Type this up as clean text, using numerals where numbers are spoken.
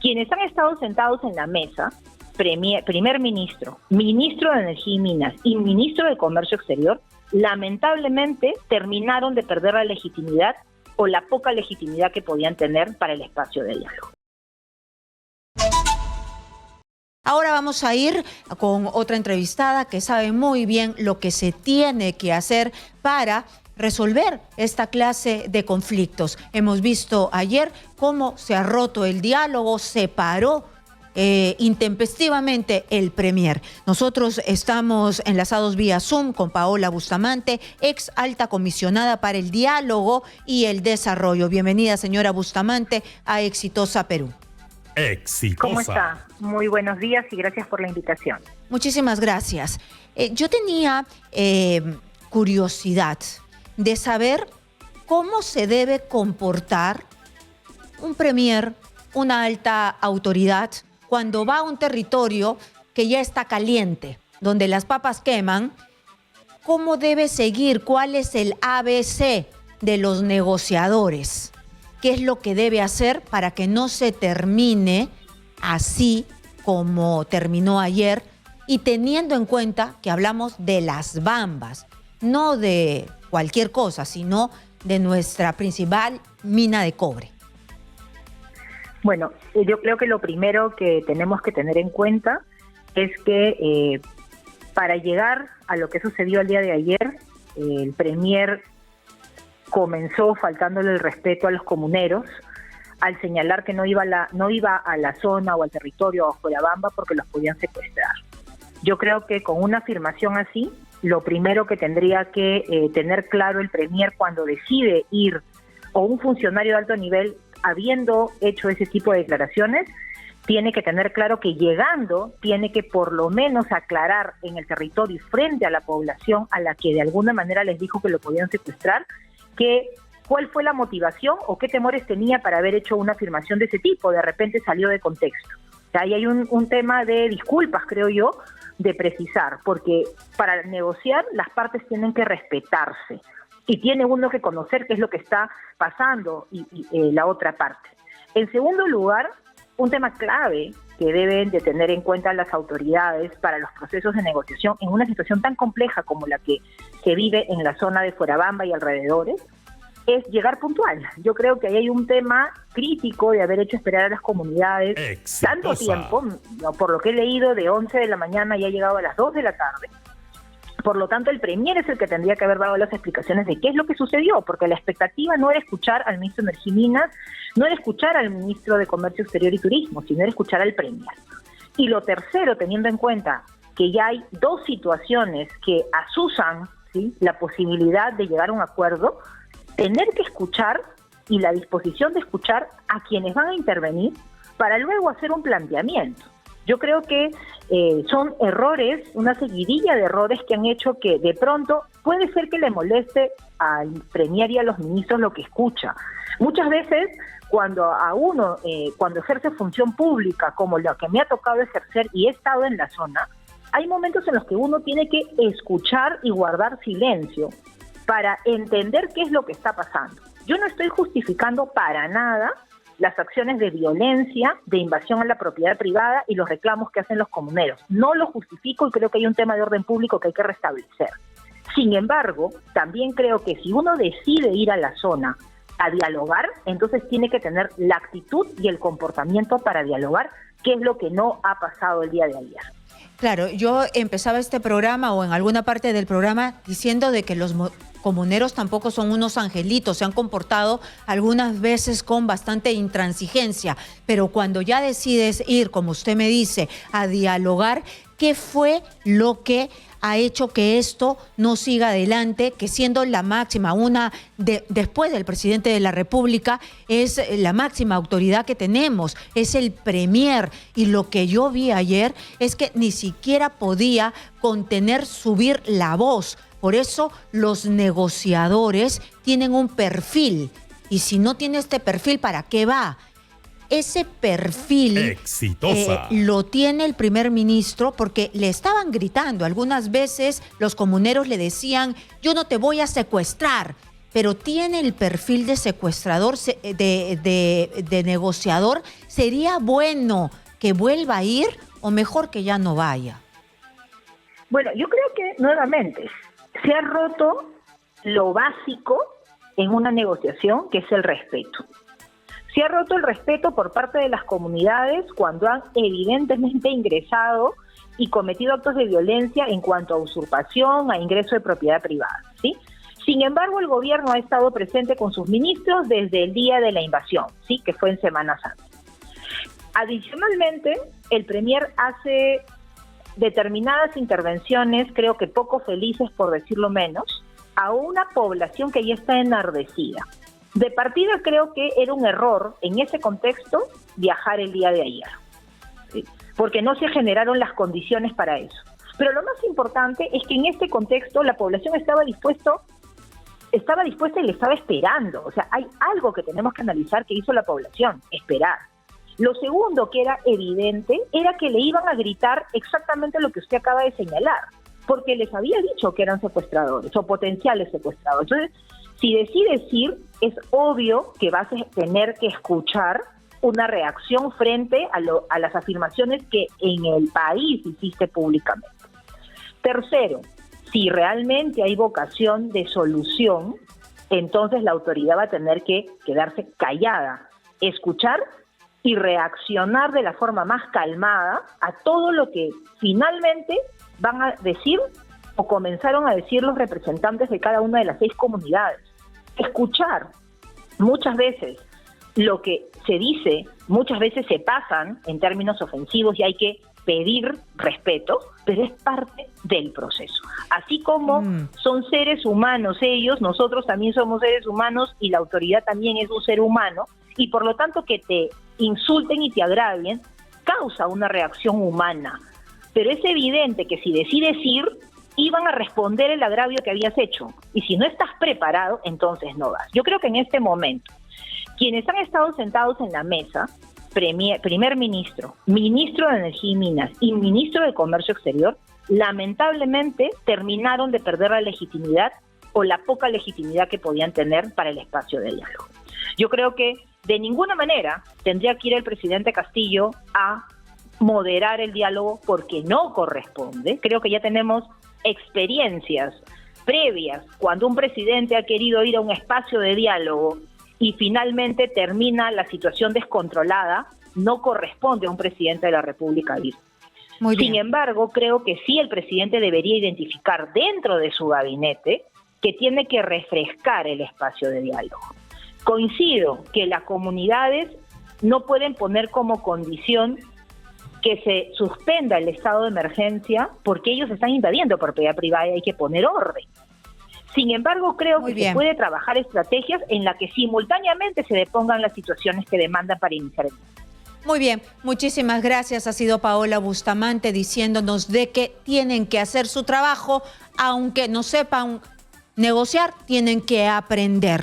Quienes han estado sentados en la mesa, primer ministro, ministro de Energía y Minas y ministro de Comercio Exterior, lamentablemente terminaron de perder la legitimidad o la poca legitimidad que podían tener para el espacio de diálogo. Ahora vamos a ir con otra entrevistada que sabe muy bien lo que se tiene que hacer para resolver esta clase de conflictos. Hemos visto ayer cómo se ha roto el diálogo, se paró intempestivamente el premier. Nosotros estamos enlazados vía Zoom con Paola Bustamante, ex alta comisionada para el diálogo y el desarrollo. Bienvenida, señora Bustamante, a Exitosa Perú. Exitosa. ¿Cómo está? Muy buenos días y gracias por la invitación. Muchísimas gracias. Yo tenía curiosidad de saber cómo se debe comportar un premier, una alta autoridad, cuando va a un territorio que ya está caliente, donde las papas queman. ¿Cómo debe seguir? ¿Cuál es el ABC de los negociadores? ¿Qué es lo que debe hacer para que no se termine así como terminó ayer? Y teniendo en cuenta que hablamos de las Bambas, no de cualquier cosa, sino de nuestra principal mina de cobre. Bueno, yo creo que lo primero que tenemos que tener en cuenta es que para llegar a lo que sucedió el día de ayer, el premier comenzó faltándole el respeto a los comuneros al señalar que no iba a la zona o al territorio bajo la Bamba porque los podían secuestrar. Yo creo que con una afirmación así, lo primero que tendría que tener claro el premier cuando decide ir, o un funcionario de alto nivel, habiendo hecho ese tipo de declaraciones, tiene que tener claro que llegando tiene que por lo menos aclarar en el territorio y frente a la población a la que de alguna manera les dijo que lo podían secuestrar, que cuál fue la motivación o qué temores tenía para haber hecho una afirmación de ese tipo. De repente salió de contexto. O sea, ahí hay un tema de disculpas, creo yo, de precisar, porque para negociar las partes tienen que respetarse y tiene uno que conocer qué es lo que está pasando y la otra parte. En segundo lugar, un tema clave que deben de tener en cuenta las autoridades para los procesos de negociación en una situación tan compleja como la que se vive en la zona de Fuerabamba y alrededores, es llegar puntual. Yo creo que ahí hay un tema crítico de haber hecho esperar a las comunidades tanto tiempo, por lo que he leído, de 11 de la mañana y ha llegado a las 2 de la tarde. Por lo tanto, el premier es el que tendría que haber dado las explicaciones de qué es lo que sucedió, porque la expectativa no era escuchar al ministro de Energía y Minas, no era escuchar al ministro de Comercio Exterior y Turismo, sino era escuchar al premier. Y lo tercero, teniendo en cuenta que ya hay dos situaciones que asusan, ¿sí?, la posibilidad de llegar a un acuerdo, tener que escuchar y la disposición de escuchar a quienes van a intervenir para luego hacer un planteamiento. Yo creo que son errores, una seguidilla de errores que han hecho que de pronto puede ser que le moleste al premier y a los ministros lo que escucha. Muchas veces cuando a uno, cuando ejerce función pública como la que me ha tocado ejercer y he estado en la zona, hay momentos en los que uno tiene que escuchar y guardar silencio para entender qué es lo que está pasando. Yo no estoy justificando para nada las acciones de violencia, de invasión a la propiedad privada y los reclamos que hacen los comuneros. No lo justifico y creo que hay un tema de orden público que hay que restablecer. Sin embargo, también creo que si uno decide ir a la zona a dialogar, entonces tiene que tener la actitud y el comportamiento para dialogar, que es lo que no ha pasado el día de ayer. Claro, yo empezaba este programa o en alguna parte del programa diciendo de que los comuneros tampoco son unos angelitos, se han comportado algunas veces con bastante intransigencia, pero cuando ya decides ir, como usted me dice, a dialogar, ¿qué fue lo que ha hecho que esto no siga adelante? Que siendo la máxima, después del presidente de la República, es la máxima autoridad que tenemos, es el premier. Y lo que yo vi ayer es que ni siquiera podía contener, subir la voz. Por eso los negociadores tienen un perfil. Y si no tiene este perfil, ¿para qué va? Ese perfil lo tiene el primer ministro porque le estaban gritando. Algunas veces los comuneros le decían, yo no te voy a secuestrar. pero tiene el perfil de secuestrador, de negociador. ¿Sería bueno que vuelva a ir o mejor que ya no vaya? Bueno, yo creo que nuevamente se ha roto lo básico en una negociación, que es el respeto. Se ha roto el respeto por parte de las comunidades cuando han evidentemente ingresado y cometido actos de violencia en cuanto a usurpación, a ingreso de propiedad privada, ¿sí? Sin embargo, el gobierno ha estado presente con sus ministros desde el día de la invasión, ¿sí? Que fue en Semana Santa. Adicionalmente, el Premier hace determinadas intervenciones, creo que poco felices por decirlo menos, a una población que ya está enardecida. De partida creo que era un error en ese contexto viajar el día de ayer, ¿sí? Porque no se generaron las condiciones para eso. Pero lo más importante es que en este contexto la población estaba dispuesta y le estaba esperando. O sea, hay algo que tenemos que analizar que hizo la población, esperar. Lo segundo que era evidente era que le iban a gritar exactamente lo que usted acaba de señalar, porque les había dicho que eran secuestradores o potenciales secuestradores. Entonces, si decides ir, es obvio que vas a tener que escuchar una reacción frente a las afirmaciones que en el país hiciste públicamente. Tercero, si realmente hay vocación de solución, entonces la autoridad va a tener que quedarse callada, escuchar y reaccionar de la forma más calmada a todo lo que finalmente van a decir o comenzaron a decir los representantes de cada una de las 6 comunidades. Escuchar. Muchas veces lo que se dice, muchas veces se pasan en términos ofensivos y hay que pedir respeto, pero es parte del proceso. Así como son seres humanos ellos, nosotros también somos seres humanos y la autoridad también es un ser humano, y por lo tanto que te insulten y te agravien causa una reacción humana. Pero es evidente que si decides ir, iban a responder el agravio que habías hecho. Y si no estás preparado, entonces no vas. Yo creo que en este momento, quienes han estado sentados en la mesa, primer ministro, ministro de Energía y Minas y ministro de Comercio Exterior, lamentablemente terminaron de perder la legitimidad o la poca legitimidad que podían tener para el espacio de diálogo. Yo creo que de ninguna manera tendría que ir el presidente Castillo a moderar el diálogo porque no corresponde. Creo que ya tenemos experiencias previas cuando un presidente ha querido ir a un espacio de diálogo y finalmente termina la situación descontrolada. No corresponde a un presidente de la República ir. Muy bien. Sin embargo, creo que sí el presidente debería identificar dentro de su gabinete que tiene que refrescar el espacio de diálogo. Coincido que las comunidades no pueden poner como condición que se suspenda el estado de emergencia porque ellos están invadiendo propiedad privada y hay que poner orden. Sin embargo, creo que se puede trabajar estrategias en las que simultáneamente se depongan las situaciones que demandan para iniciar el diálogo. Muy bien, muchísimas gracias. Ha sido Paola Bustamante diciéndonos de que tienen que hacer su trabajo, aunque no sepan negociar, tienen que aprender.